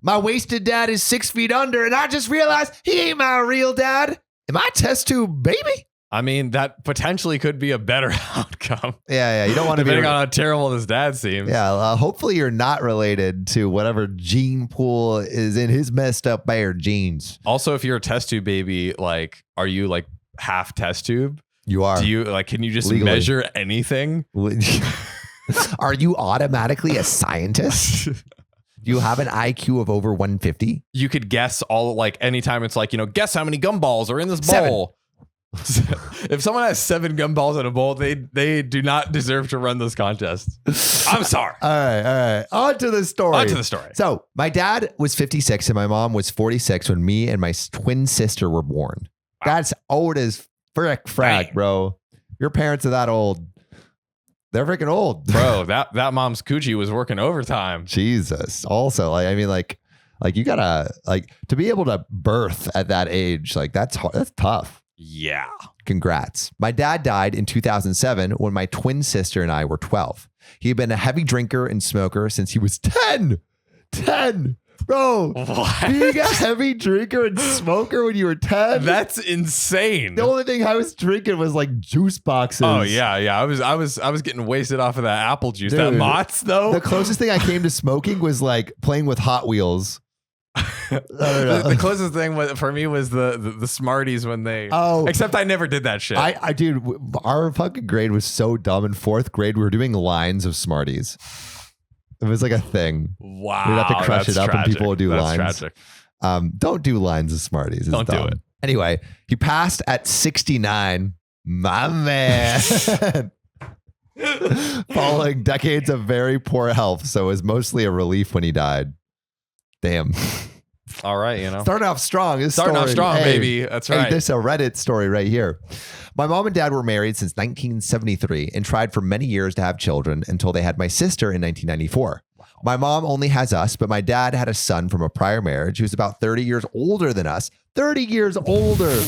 My wasted dad is 6 feet under, and I just realized he ain't my real dad. Am I a test tube baby? I mean, that potentially could be a better outcome. Yeah. You don't want to be... Depending on how terrible his dad seems. Yeah, hopefully you're not related to whatever gene pool is in his messed up bare genes. Also, if you're a test tube baby, like, are you like half test tube? You are. Do you like? Can you just Legally. measure anything? Are you automatically a scientist? Do you have an IQ of over 150? You could guess all, like, anytime it's like, guess how many gumballs are in this bowl. If someone has 7 gumballs in a bowl, they do not deserve to run this contest. I'm sorry. All right. On to the story. So my dad was 56 and my mom was 46 when me and my twin sister were born. Wow. That's old as frack, bro. Your parents are that old. They're freaking old. Bro, that mom's coochie was working overtime. Jesus. Also, like you gotta, like, to be able to birth at that age, like, that's hard, that's tough. Yeah. Congrats. My dad died in 2007 when my twin sister and I were 12. He had been a heavy drinker and smoker since he was 10. 10. Bro, what? Being a heavy drinker and smoker when you were 10? That's insane. The only thing I was drinking was like juice boxes. Oh yeah. I was getting wasted off of that apple juice. Dude, that Mott's though. The closest thing I came to smoking was like playing with Hot Wheels. The closest thing for me was the Smarties when they. Oh, except I never did that shit. I dude, our fucking grade was so dumb. In 4th grade, we were doing lines of Smarties. It was like a thing. Wow, we'd have to crush it up, tragic. and people would do that's lines. Tragic. Don't do lines of Smarties. It's don't dumb. do it. Anyway, he passed at 69. My man. Following decades of very poor health, so it was mostly a relief when he died. Damn. All right, Starting off strong. Baby. That's right. Hey, this is a Reddit story right here. My mom and dad were married since 1973 and tried for many years to have children until they had my sister in 1994. Wow. My mom only has us, but my dad had a son from a prior marriage who's about 30 years older than us. 30 years older.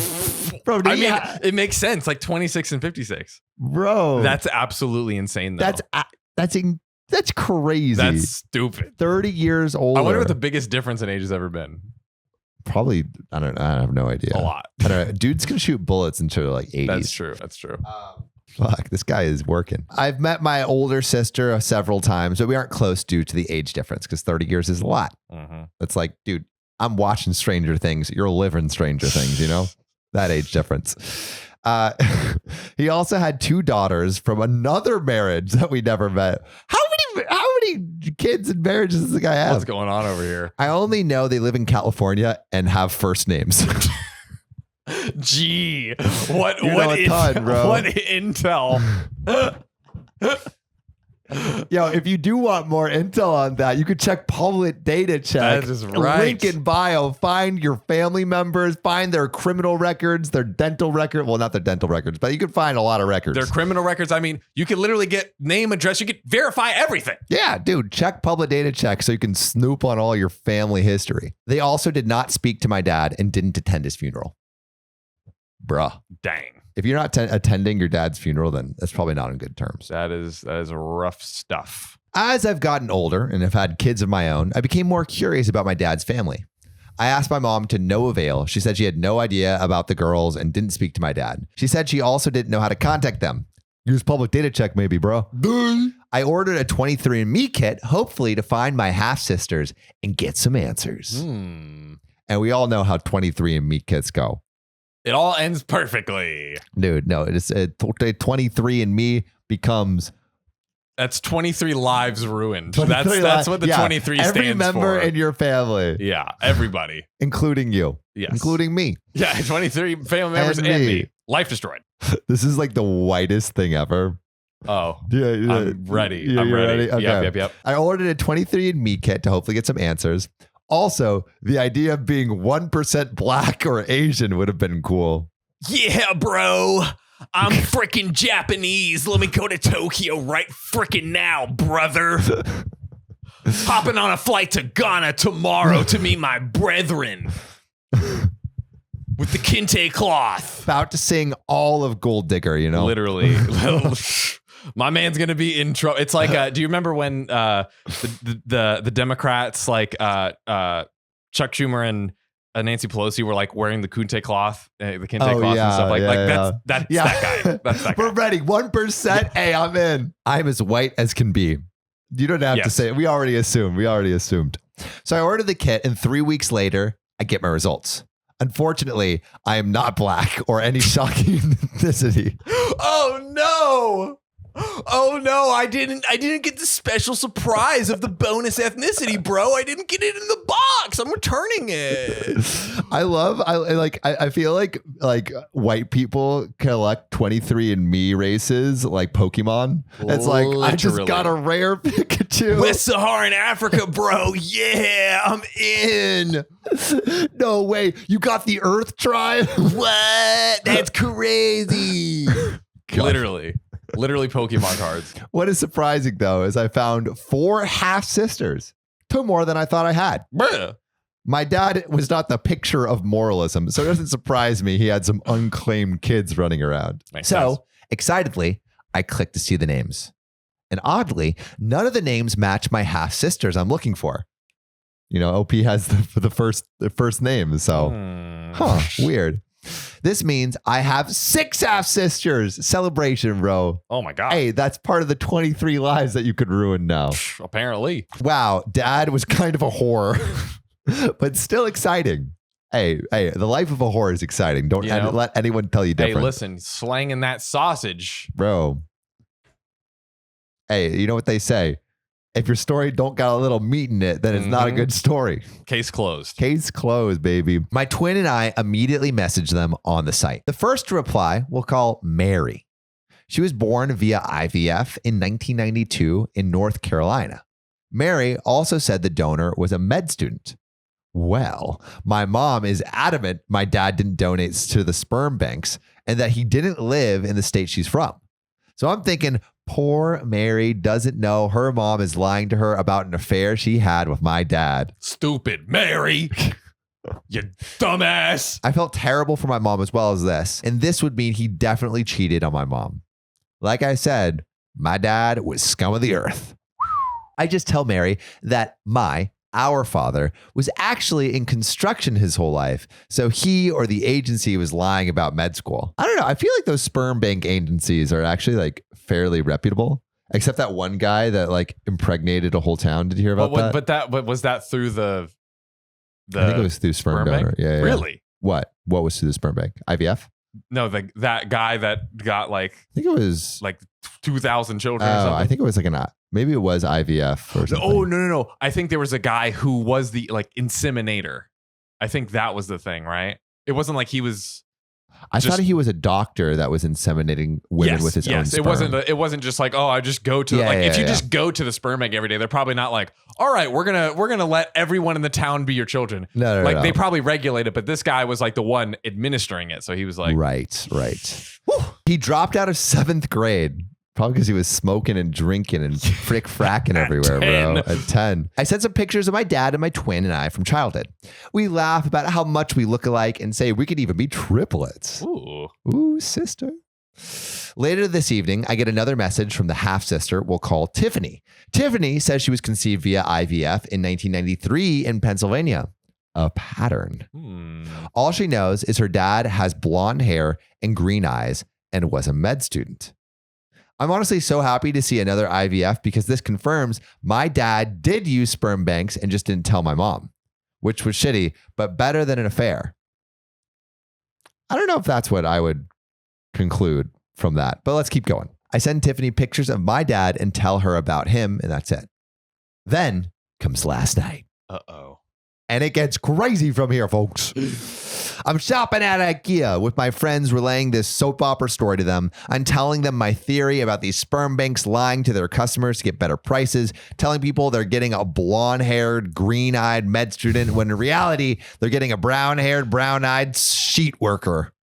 Bro, I mean, it makes sense. Like 26 and 56. Bro. That's absolutely insane, though. That's crazy. That's stupid. 30 years older. I wonder what the biggest difference in age has ever been. Probably, I don't know. I have no idea. A lot. I don't know. Dudes can shoot bullets until like 80s. That's true. Fuck, this guy is working. I've met my older sister several times, but we aren't close due to the age difference because 30 years is a lot. Mm-hmm. It's like, dude, I'm watching Stranger Things. You're living Stranger Things, that age difference. He also had 2 daughters from another marriage that we never met. How many kids and marriages does the guy have? What's going on over here? I only know they live in California and have first names. Gee, what intel? Yo, if you do want more intel on that, you could check public data check. That is right. Link in bio. Find your family members. Find their criminal records, their dental record. Well, not their dental records, but you could find a lot of records. Their criminal records. I mean, you can literally get name, address. You can verify everything. Yeah, dude. Check public data check so you can snoop on all your family history. They also did not speak to my dad and didn't attend his funeral. Bruh. Dang. If you're not attending your dad's funeral, then that's probably not on good terms. That is rough stuff. As I've gotten older and have had kids of my own, I became more curious about my dad's family. I asked my mom to no avail. She said she had no idea about the girls and didn't speak to my dad. She said she also didn't know how to contact them. Use public data check maybe, bro. I ordered a 23andMe kit, hopefully to find my half-sisters and get some answers. And we all know how 23andMe kits go. It all ends perfectly. Dude, no, it's 23andMe becomes... That's 23 lives ruined. That's what the 23 stands for. Every member in your family. Yeah, everybody. Including you. Yes. Including me. Yeah, 23 family members and me. Life destroyed. This is like the whitest thing ever. Oh, yeah. I'm ready. Yeah, I'm ready. Okay. Yep. I ordered a 23andMe kit to hopefully get some answers. Also, the idea of being 1% black or Asian would have been cool. Yeah, bro. I'm freaking Japanese. Let me go to Tokyo right freaking now, brother. Hopping on a flight to Ghana tomorrow to meet my brethren. With the kente cloth. About to sing all of Gold Digger, Literally. My man's gonna be in trouble. It's like, do you remember when the Democrats like Chuck Schumer and Nancy Pelosi were like wearing the kente cloth, the kente cloth and stuff like that's that guy. That's that guy. We're ready. 1%. Hey, I'm in. I'm as white as can be. You don't have to say it. We already assumed. So I ordered the kit, and 3 weeks later, I get my results. Unfortunately, I am not black or any shocking ethnicity. Oh no! Oh no! I didn't get the special surprise of the bonus ethnicity, bro. I didn't get it in the box. I'm returning it. I feel like white people collect 23andMe races like Pokemon. It's like I just got a rare Pikachu. West Saharan Africa, bro. Yeah, I'm in. No way. You got the Earth tribe? What? That's crazy. Literally Pokemon cards. What is surprising, though, is I found 4 half-sisters. 2 more than I thought I had. Bruh. My dad was not the picture of moralism, so it doesn't surprise me he had some unclaimed kids running around. Makes sense. Excitedly, I clicked to see the names. And oddly, none of the names match my half-sisters I'm looking for. You know, OP has the first name, so weird. This means I have 6 half-sisters. Celebration, bro. Oh my God. Hey, that's part of the 23 lives that you could ruin now. Apparently. Wow, dad was kind of a whore, but still exciting. Hey, the life of a whore is exciting. Don't let anyone tell you different. Hey, listen, slanging that sausage. Bro. Hey, you know what they say? If your story don't got a little meat in it, then it's not a good story. Case closed. Case closed, baby. My twin and I immediately messaged them on the site. The first to reply we'll call Mary. She was born via IVF in 1992 in North Carolina. Mary also said the donor was a med student. Well, my mom is adamant my dad didn't donate to the sperm banks and that he didn't live in the state she's from. So I'm thinking, poor Mary doesn't know her mom is lying to her about an affair she had with my dad. Stupid Mary. You dumbass. I felt terrible for my mom as well as this. And this would mean he definitely cheated on my mom. Like I said, my dad was scum of the earth. I just tell Mary that our father was actually in construction his whole life. So he or the agency was lying about med school. I don't know. I feel like those sperm bank agencies are actually like fairly reputable, except that one guy that like impregnated a whole town. Did you hear about that? But was that through the I think it was through sperm donor. Bank? Yeah. Really? What was through the sperm bank? IVF? No, that guy that got like, I think it was like 2,000 children or something. I think it was like maybe it was IVF or something. Oh, no. I think there was a guy who was the like inseminator. I think that was the thing, right? It wasn't like he was. I thought he was a doctor that was inseminating women with his own sperm. It wasn't just like, oh, I just go to if you just go to the sperm bank every day, they're probably not like, all right, we're gonna let everyone in the town be your children. No. They probably regulate it, but this guy was like the one administering it, so he was like, right. Whew. He dropped out of 7th grade. Probably because he was smoking and drinking and fracking everywhere, bro. At 10. I sent some pictures of my dad and my twin and I from childhood. We laugh about how much we look alike and say we could even be triplets. Ooh, sister. Later this evening, I get another message from the half-sister we'll call Tiffany. Tiffany says she was conceived via IVF in 1993 in Pennsylvania. A pattern. All she knows is her dad has blonde hair and green eyes and was a med student. I'm honestly so happy to see another IVF because this confirms my dad did use sperm banks and just didn't tell my mom, which was shitty, but better than an affair. I don't know if that's what I would conclude from that, but let's keep going. I send Tiffany pictures of my dad and tell her about him, and that's it. Then comes last night. Uh-oh. And it gets crazy from here, folks. I'm shopping at IKEA with my friends, relaying this soap opera story to them. I'm telling them my theory about these sperm banks lying to their customers to get better prices, telling people they're getting a blonde-haired, green-eyed med student when in reality, they're getting a brown-haired, brown-eyed sheet worker.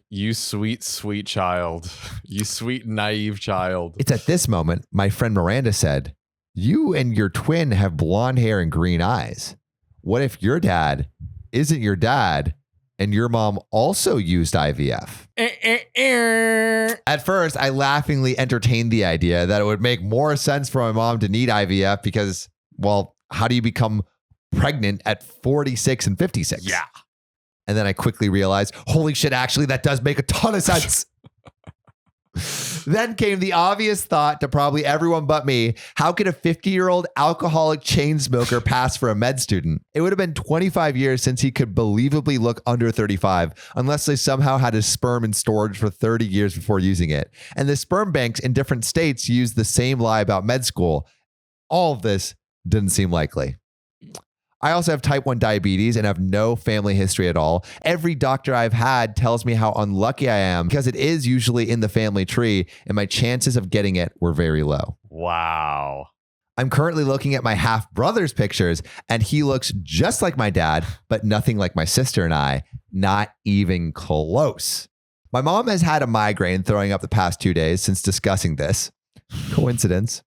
You sweet, sweet child. You sweet, naive child. It's at this moment, my friend Miranda said, "You and your twin have blonde hair and green eyes. What if your dad isn't your dad and your mom also used IVF. At first, I laughingly entertained the idea that it would make more sense for my mom to need IVF because, well, how do you become pregnant at 46 and 56? Yeah. And then I quickly realized, holy shit, actually, that does make a ton of sense. Then came the obvious thought to probably everyone but me. How could a 50-year-old alcoholic chain smoker pass for a med student? It would have been 25 years since he could believably look under 35, unless they somehow had his sperm in storage for 30 years before using it. And the sperm banks in different states use the same lie about med school. All of this didn't seem likely. I also have type 1 diabetes and have no family history at all. Every doctor I've had tells me how unlucky I am because it is usually in the family tree and my chances of getting it were very low. Wow. I'm currently looking at my half brother's pictures and he looks just like my dad, but nothing like my sister and I, not even close. My mom has had a migraine throwing up the past 2 days since discussing this. Coincidence.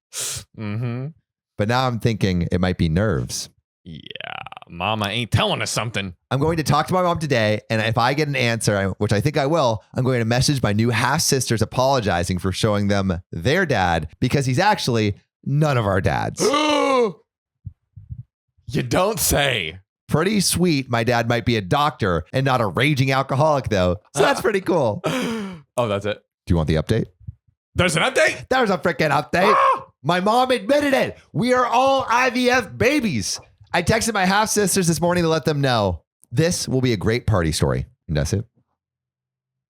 Mm-hmm. But now I'm thinking it might be nerves. Yeah, mama ain't telling us something. I'm going to talk to my mom today, and if I get an answer, which I think I will, I'm going to message my new half sisters apologizing for showing them their dad because he's actually none of our dads. You don't say. Pretty sweet. My dad might be a doctor and not a raging alcoholic, though. So that's pretty cool. Oh, that's it. Do you want the update? There's an update. There's a freaking update. My mom admitted it. We are all IVF babies. I texted my half sisters this morning to let them know this will be a great party story. And that's it.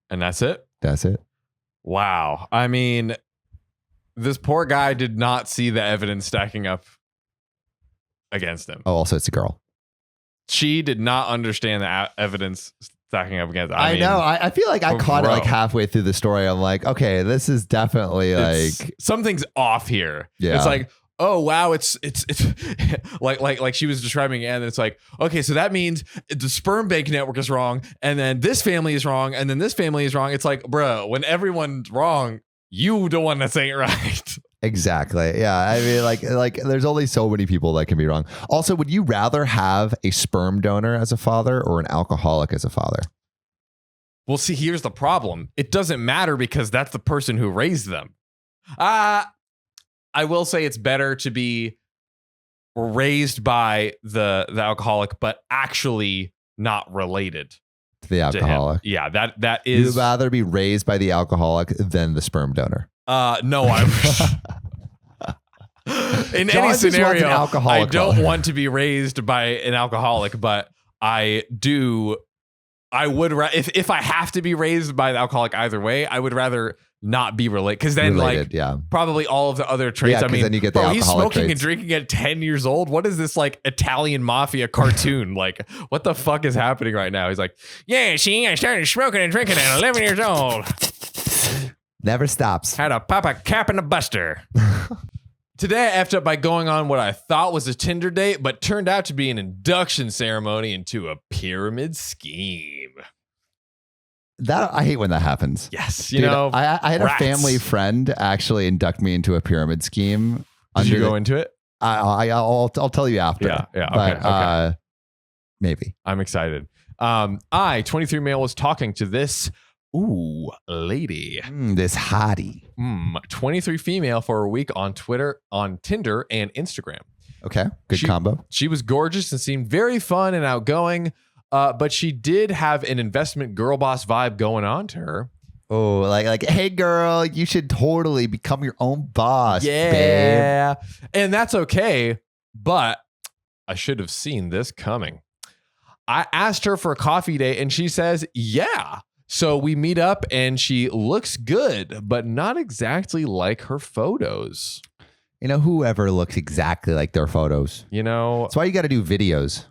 And that's it? That's it. Wow. I mean, this poor guy did not see the evidence stacking up against him. Oh, also, it's a girl. She did not understand the evidence stacking up against him. I know. I feel like I caught it like halfway through the story. I'm like, okay, this is definitely like something's off here. Yeah. It's like, oh wow, it's like she was describing it, and it's like, okay, so that means the sperm bank network is wrong, and then this family is wrong, and then this family is wrong. It's like, bro, when everyone's wrong, you the one that's ain't right. Exactly. Yeah. I mean, like there's only so many people that can be wrong. Also, would you rather have a sperm donor as a father or an alcoholic as a father? Well, see, here's the problem. It doesn't matter because that's the person who raised them. I will say it's better to be raised by the alcoholic, but actually not related to the alcoholic. Yeah, that is. You'd rather be raised by the alcoholic than the sperm donor. No, in any scenario, I don't want to be raised by an alcoholic, but I do. I would if I have to be raised by the alcoholic either way, I would rather not be related, because then probably all of the other traits. Yeah, I mean, then you get the he's smoking traits. and drinking at 10 years old. What is this like Italian mafia cartoon? Like, what the fuck is happening right now? He's like, yeah, see, I started smoking and drinking at 11 years old. Never stops. Had a pop a cap and a buster. Today, I effed up by going on what I thought was a Tinder date, but turned out to be an induction ceremony into a pyramid scheme. That I hate when that happens. Yes, Dude, I had rats. a family friend actually induct me into a pyramid scheme. Did you go into it? I'll tell you after. Yeah. But, Okay. Maybe. I'm excited. I, 23 male, was talking to this lady. This hottie. 23 female for a week on Twitter, on Tinder, and Instagram. Okay. Good combo. She was gorgeous and seemed very fun and outgoing. But she did have an investment girl boss vibe going on to her. Oh, like, hey girl, you should totally become your own boss. Yeah. Babe. And that's okay. But I should have seen this coming. I asked her for a coffee date and she says, yeah. So we meet up and she looks good, but not exactly like her photos. You know, whoever looks exactly like their photos. You know, that's why you got to do videos.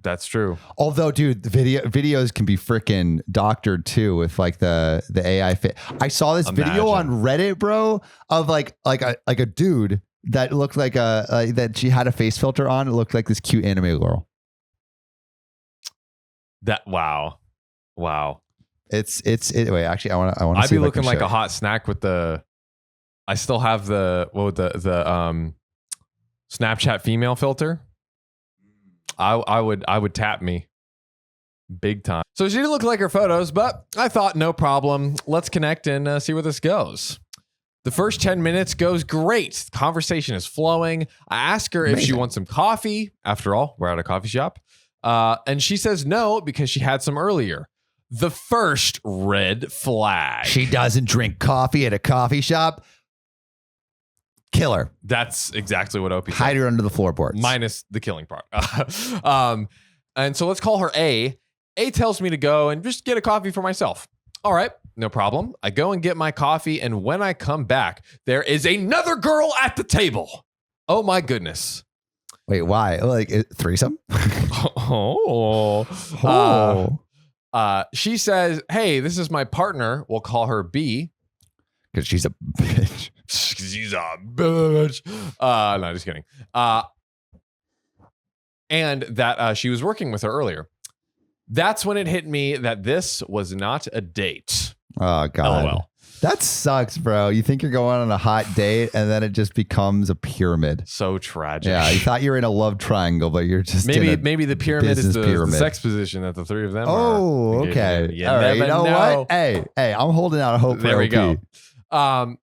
That's true. Although, dude, the videos can be freaking doctored too with like the AI fit. I saw this video on Reddit, bro, of like a dude that looked like that she had a face filter on. It looked like this cute anime girl. Wow. It's wait, actually I want to I'd be looking like a hot snack with the. I still have the Snapchat female filter. I would tap me. Big time. So she didn't look like her photos, but I thought no problem. Let's connect and see where this goes. The first 10 minutes goes great. Conversation is flowing. I ask her if she wants some coffee. After all, we're at a coffee shop. And she says no because she had some earlier. The first red flag. She doesn't drink coffee at a coffee shop. Kill her. That's exactly what OP said. Hide her under the floorboards. Minus the killing part. And so let's call her A. A tells me to go and just get a coffee for myself. All right, no problem. I go and get my coffee, and when I come back, there is another girl at the table. Oh my goodness. Wait, why? Like threesome? She says, hey, this is my partner. We'll call her B. Because she's a bitch. She's a bitch. No, just kidding. And that she was working with her earlier. That's when it hit me that this was not a date. Oh, God. LOL. That sucks, bro. You think you're going on a hot date and then it just becomes a pyramid. So tragic. Yeah, you thought you were in a love triangle, but you're just maybe the pyramid is the pyramid. sex position that the three of them are. Oh, okay. You All right. never You know what? Hey, I'm holding out hope for There we OP. go.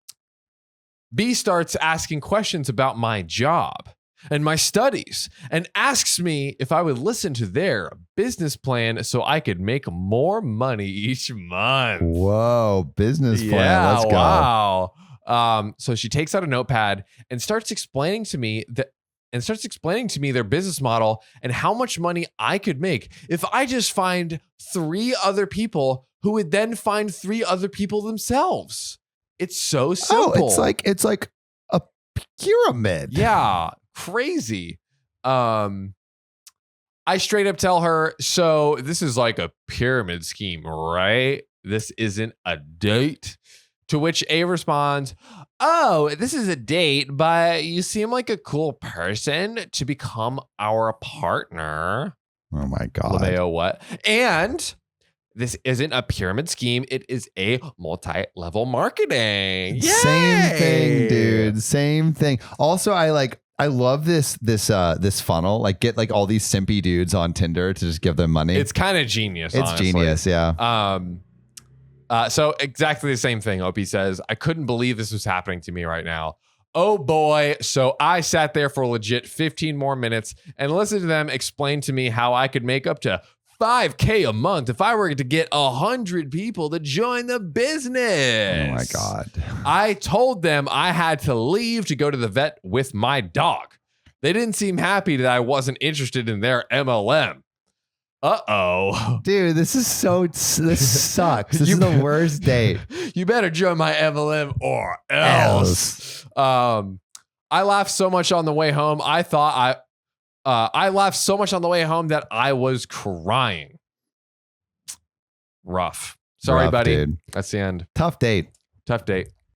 B starts asking questions about my job and my studies and asks me if I would listen to their business plan so I could make more money each month. Whoa, business plan. Yeah, Let's go. wow. So she takes out a notepad and starts explaining to me their business model and how much money I could make if I just find 3 other people who would then find 3 other people themselves. It's so simple. Oh, it's like a pyramid. Yeah, crazy. I straight up tell her, so this is like a pyramid scheme, right? This isn't a date. To which A responds, oh, this is a date, but you seem like a cool person to become our partner. Oh my God. LeMayo, what? And this isn't a pyramid scheme. It is a multi-level marketing. Yay! Same thing, dude. Same thing. Also, I love this funnel. Like, get like all these simpy dudes on Tinder to just give them money. It's kind of genius. It's honestly. genius, yeah. So exactly the same thing. OP says, I couldn't believe this was happening to me right now. Oh boy. So I sat there for legit 15 more minutes and listened to them explain to me how I could make up to $5,000 a month if I were to get 100 people to join the business. Oh my God. I told them I had to leave to go to the vet with my dog. They didn't seem happy that I wasn't interested in their MLM. Uh-oh. Dude, this sucks. This is the worst date. You better join my MLM or else. I laughed so much on the way home. I laughed so much on the way home that I was crying. Rough. Sorry, buddy. Dude. That's the end. Tough date. Tough date.